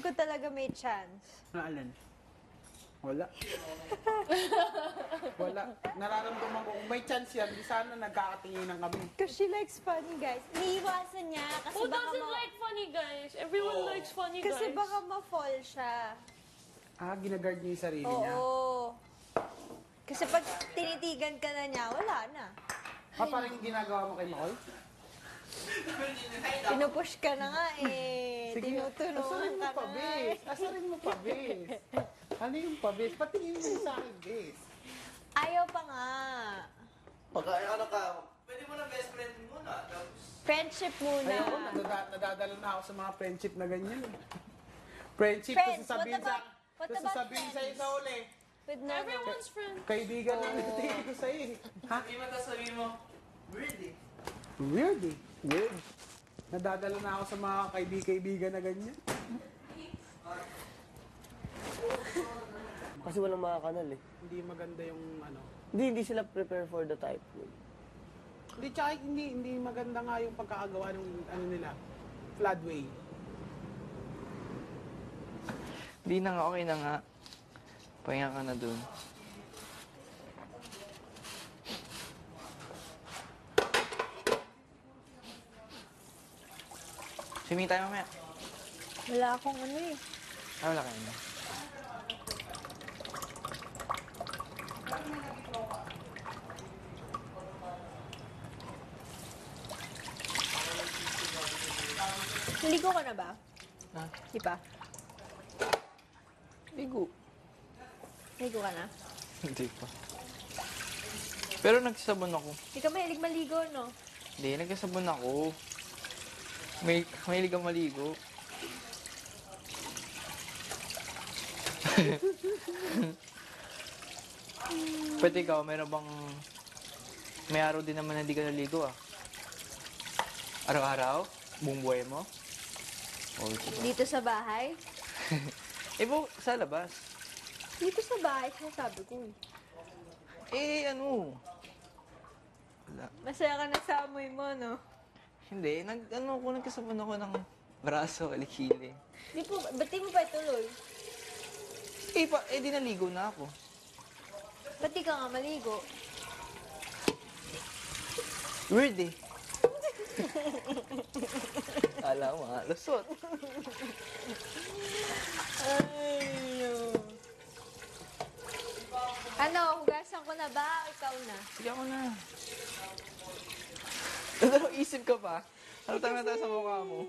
ko talaga may chance. Na alin? Wala. Wala. Nararamdaman ko, kung may chance yan, di sana nagkakatinginan kami. Because she likes funny guys. Iniiwasan niya kasi Who baka doesn't like funny guys? Everyone likes funny guys. Kasi baka ma-fall siya. Ginagard niya yung sarili niya. Oo. Kasi pag tinitigan ka na niya, wala na. Parang yung ginagawa mo kay Makoy? Pinupush ka na nga eh. Tinutulungan asarin mo ka pa, na nga bes. eh. Asarin mo pa, bes. Ano yung pa, bes? Patingin mo sa akin, bes. Ayaw pa nga. Pagka ano ka, pwede mo na best friend muna. Tapos, Friendship muna. Ayoko, nadadala na ako sa mga friendship na ganyan. Friendship, Friends, sasabihin what about sasabihin sa'yo friends? sa uli. With no Everyone's friend. Kaibigan na natingin ko sa'yo eh. Ha? sabi mo, tapos sabi mo, really? Weird eh. Weird. Nadadala na ako sa mga kaibigan na ganyan. Kasi walang mga kanal eh. Hindi maganda yung ano. Hindi sila prepare for the typhoon. Hindi, tsaka hindi maganda nga yung pagkakagawa ng ano nila, floodway. Di na nga, okay na nga. Pahinga ka na dun. Swimming tayo mamaya. Wala akong ano eh. Wala kayo na. Naligo ka na ba? Ha? Di pa? Ligo. Naligo ka na? Hindi pa. Pero nagsasabon ako. Hindi ka mahilig maligo, no? Hindi, nagsasabon ako. Mahilig kang maligo. Pwede ikaw, meron bang... May araw din naman na hindi ka naligo ah. Araw-araw? Buong buhay mo? Oh, diba? Dito sa bahay? Sa labas. Dito sa bahay, sabi ko eh. Wala. Masaya ka na sa amoy mo, no? Hindi, nagkasabon ako ng braso, alikili. Ba't di mo pa ituloy? Di naligo na ako. Ba't di ka nga maligo? Weird eh. Kala mo, lusot. Ay, no. Ano, hugasan ko na ba? Ikaw na. Sige ako na. Ano, isip ka pa? Ano tayo sa mukha mo?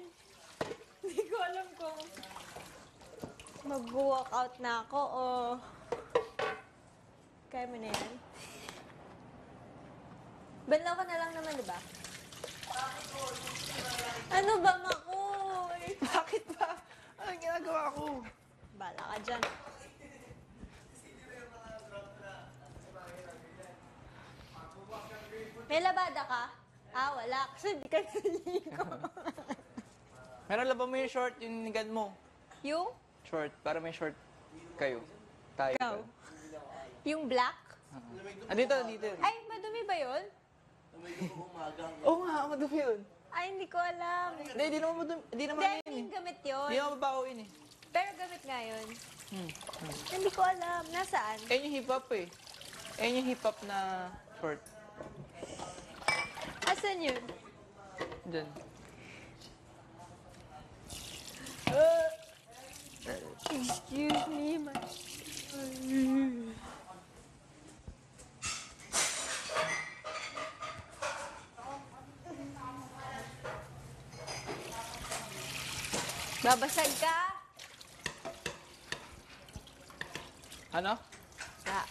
Hindi ko alam kung mag-walkout na ako o... Kaya mo na yan? Banlaw ka na lang naman, di ba? Ano ba, Makoy? Bakit ba? Anong ginagawa ko? Bala ka dyan. May labada ka? Wala. Kasi di ka naligo. Meron laban mo yung short, yung nigad mo. Yung? Short, para may short kayo. Tayo. Ikaw. Yung black? Dito. Ay, madumi ba yun? Oo nga, madumi yun. Ay, hindi ko alam. Hindi, di naman madumi. Di naman Hindi, yun yung eh. gamit yun. Di naman mabahoin eh. Pero gamit nga yun. Hindi ko alam. Nasaan? Ayun yung hip-hop eh. Ayun yung hip-hop na short. Asan yun? Diyan. Excuse me, my... Babasag ka? Ano? Sa.